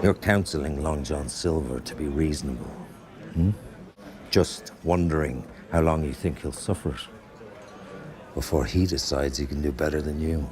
You're counseling Long John Silver to be reasonable. Just wondering how long you think he'll suffer it before he decides he can do better than you.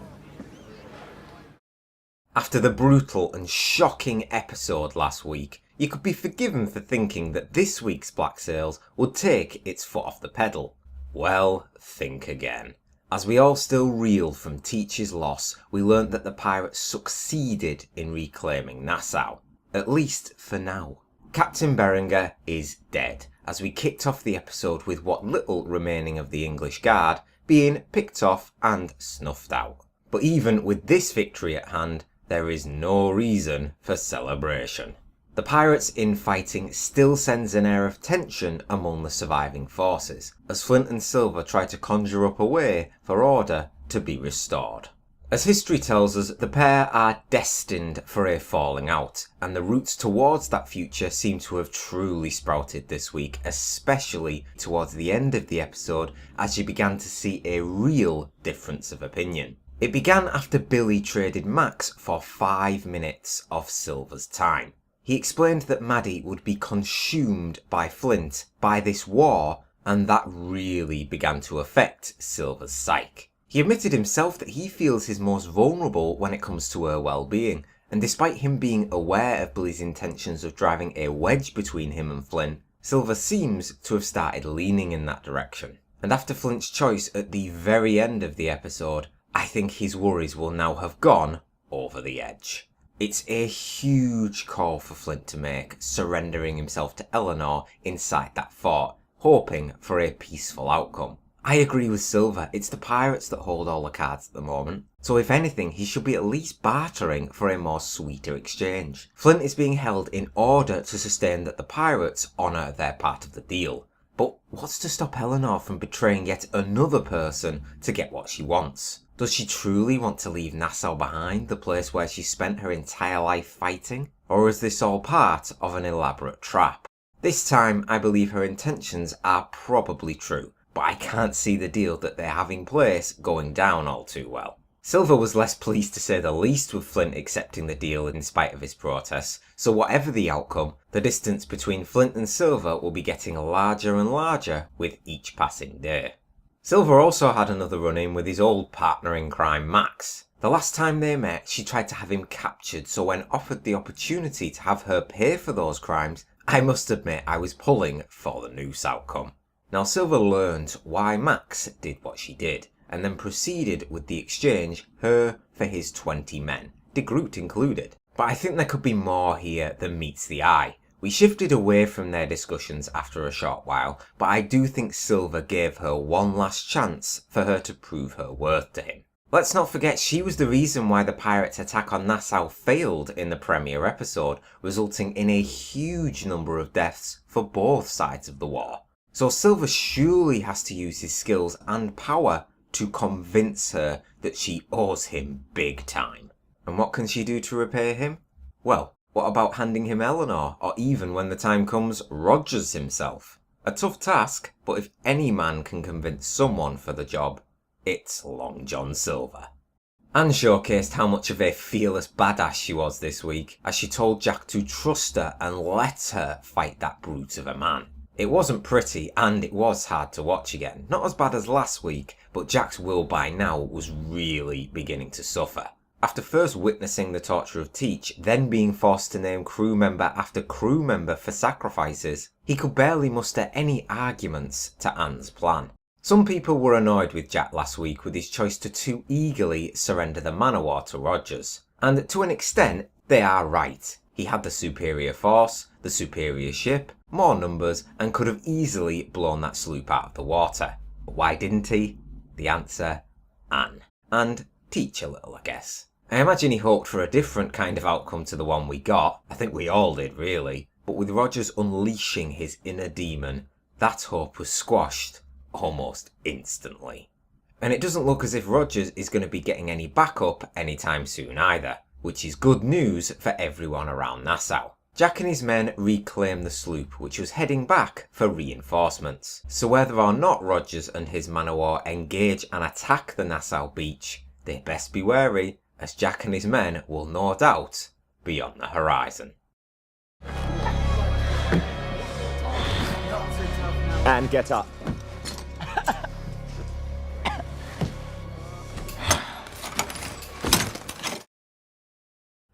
After the brutal and shocking episode last week, you could be forgiven for thinking that this week's Black Sails would take its foot off the pedal. Well, think again. As we all still reel from Teach's loss, we learnt that the pirates succeeded in reclaiming Nassau. At least for now. Captain Berenger is dead, as we kicked off the episode with what little remaining of the English Guard being picked off and snuffed out. But even with this victory at hand, there is no reason for celebration. The pirates' infighting still sends an air of tension among the surviving forces, as Flint and Silver try to conjure up a way for order to be restored. As history tells us, the pair are destined for a falling out, and the routes towards that future seem to have truly sprouted this week, especially towards the end of the episode as you began to see a real difference of opinion. It began after Billy traded Max for 5 minutes of Silver's time. He explained that Maddie would be consumed by Flint by this war, and that really began to affect Silver's psyche. He admitted himself that he feels he's most vulnerable when it comes to her well-being, and despite him being aware of Billy's intentions of driving a wedge between him and Flint, Silver seems to have started leaning in that direction. And after Flint's choice at the very end of the episode, I think his worries will now have gone over the edge. It's a huge call for Flint to make, surrendering himself to Eleanor inside that fort, hoping for a peaceful outcome. I agree with Silver, it's the pirates that hold all the cards at the moment, so if anything he should be at least bartering for a more sweeter exchange. Flint is being held in order to sustain that the pirates honour their part of the deal. But what's to stop Eleanor from betraying yet another person to get what she wants? Does she truly want to leave Nassau behind, the place where she spent her entire life fighting? Or is this all part of an elaborate trap? This time I believe her intentions are probably true, but I can't see the deal that they have in place going down all too well. Silver was less pleased to say the least with Flint accepting the deal in spite of his protests, so whatever the outcome, the distance between Flint and Silver will be getting larger and larger with each passing day. Silver also had another run-in with his old partner in crime, Max. The last time they met, she tried to have him captured, so when offered the opportunity to have her pay for those crimes, I must admit I was pulling for the noose outcome. Now Silver learned why Max did what she did, and then proceeded with the exchange, her for his 20 men, De Groot included. But I think there could be more here than meets the eye. We shifted away from their discussions after a short while, but I do think Silver gave her one last chance for her to prove her worth to him. Let's not forget she was the reason why the pirates' attack on Nassau failed in the premiere episode, resulting in a huge number of deaths for both sides of the war. So Silver surely has to use his skills and power to convince her that she owes him big time. And what can she do to repay him? Well, what about handing him Eleanor, or even when the time comes, Rogers himself? A tough task, but if any man can convince someone for the job, it's Long John Silver. Anne showcased how much of a fearless badass she was this week, as she told Jack to trust her and let her fight that brute of a man. It wasn't pretty, and it was hard to watch again. Not as bad as last week, but Jack's will by now was really beginning to suffer. After first witnessing the torture of Teach, then being forced to name crew member after crew member for sacrifices, he could barely muster any arguments to Anne's plan. Some people were annoyed with Jack last week with his choice to too eagerly surrender the Man-O-War to Rogers. And to an extent, they are right. He had the superior force, the superior ship, more numbers, and could have easily blown that sloop out of the water. But why didn't he? The answer, Anne. And Teach a little, I guess. I imagine he hoped for a different kind of outcome to the one we got. I think we all did, really. But with Rogers unleashing his inner demon, that hope was squashed almost instantly. And it doesn't look as if Rogers is going to be getting any backup anytime soon either, which is good news for everyone around Nassau. Jack and his men reclaim the sloop, which was heading back for reinforcements. So whether or not Rogers and his Man-O-War engage and attack the Nassau beach, they best be wary, as Jack and his men will no doubt be on the horizon. And get up.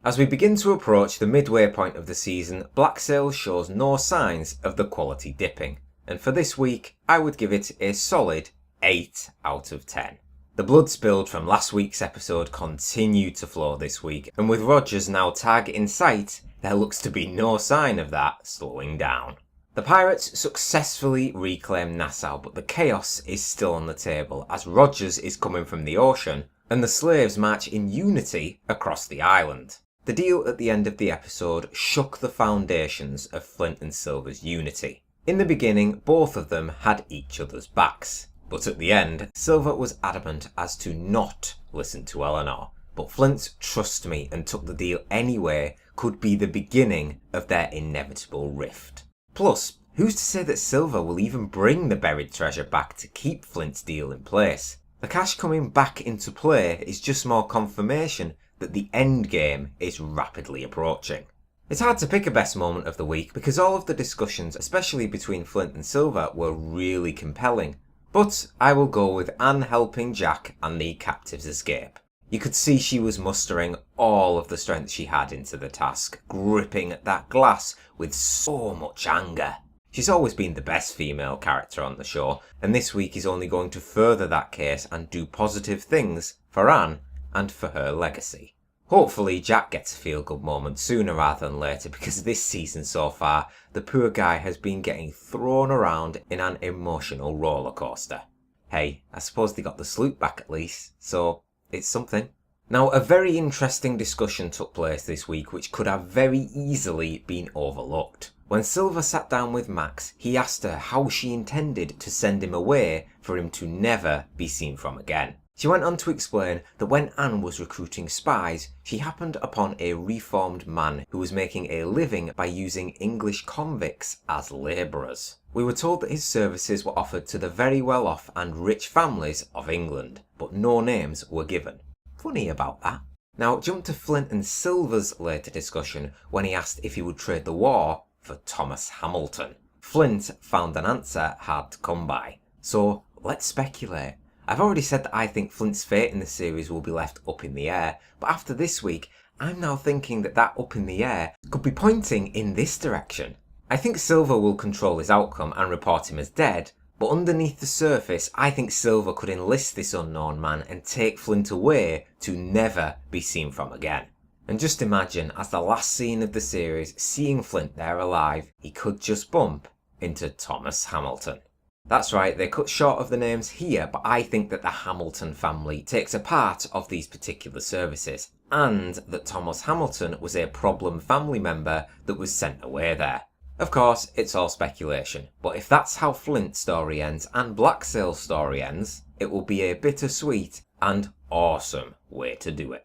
As we begin to approach the midway point of the season, Black Sails shows no signs of the quality dipping, and for this week I would give it a solid 8 out of 10. The blood spilled from last week's episode continued to flow this week, and with Rogers now tag in sight, there looks to be no sign of that slowing down. The pirates successfully reclaim Nassau, but the chaos is still on the table as Rogers is coming from the ocean and the slaves march in unity across the island. The deal at the end of the episode shook the foundations of Flint and Silver's unity. In the beginning, both of them had each other's backs, but at the end, Silver was adamant as to not listen to Eleanor, but Flint's "trust me and took the deal anyway" could be the beginning of their inevitable rift. Plus, who's to say that Silver will even bring the buried treasure back to keep Flint's deal in place? The cash coming back into play is just more confirmation that the end game is rapidly approaching. It's hard to pick a best moment of the week because all of the discussions, especially between Flint and Silver, were really compelling. But I will go with Anne helping Jack and the captives escape. You could see she was mustering all of the strength she had into the task, gripping at that glass with so much anger. She's always been the best female character on the show, and this week is only going to further that case and do positive things for Anne and for her legacy. Hopefully Jack gets a feel-good moment sooner rather than later, because this season so far, the poor guy has been getting thrown around in an emotional roller coaster. Hey, I suppose they got the sloop back at least, so it's something. Now, a very interesting discussion took place this week which could have very easily been overlooked. When Silver sat down with Max, he asked her how she intended to send him away for him to never be seen from again. She went on to explain that when Anne was recruiting spies, she happened upon a reformed man who was making a living by using English convicts as labourers. We were told that his services were offered to the very well-off and rich families of England, but no names were given. Funny about that. Now jump to Flint and Silver's later discussion when he asked if he would trade the war for Thomas Hamilton. Flint found an answer hard to come by, so let's speculate. I've already said that I think Flint's fate in the series will be left up in the air, but after this week, I'm now thinking that up in the air could be pointing in this direction. I think Silver will control his outcome and report him as dead, but underneath the surface, I think Silver could enlist this unknown man and take Flint away to never be seen from again. And just imagine, as the last scene of the series, seeing Flint there alive, he could just bump into Thomas Hamilton. That's right, they cut short of the names here, but I think that the Hamilton family takes a part of these particular services, and that Thomas Hamilton was a problem family member that was sent away there. Of course, it's all speculation, but if that's how Flint's story ends and Black Sail's story ends, it will be a bittersweet and awesome way to do it.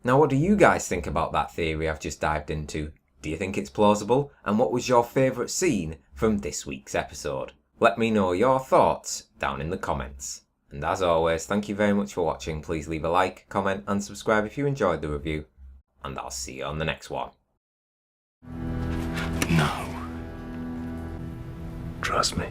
Now, what do you guys think about that theory I've just dived into? Do you think it's plausible? And what was your favourite scene from this week's episode? Let me know your thoughts down in the comments. And as always, thank you very much for watching. Please leave a like, comment and subscribe if you enjoyed the review. And I'll see you on the next one. No. Trust me.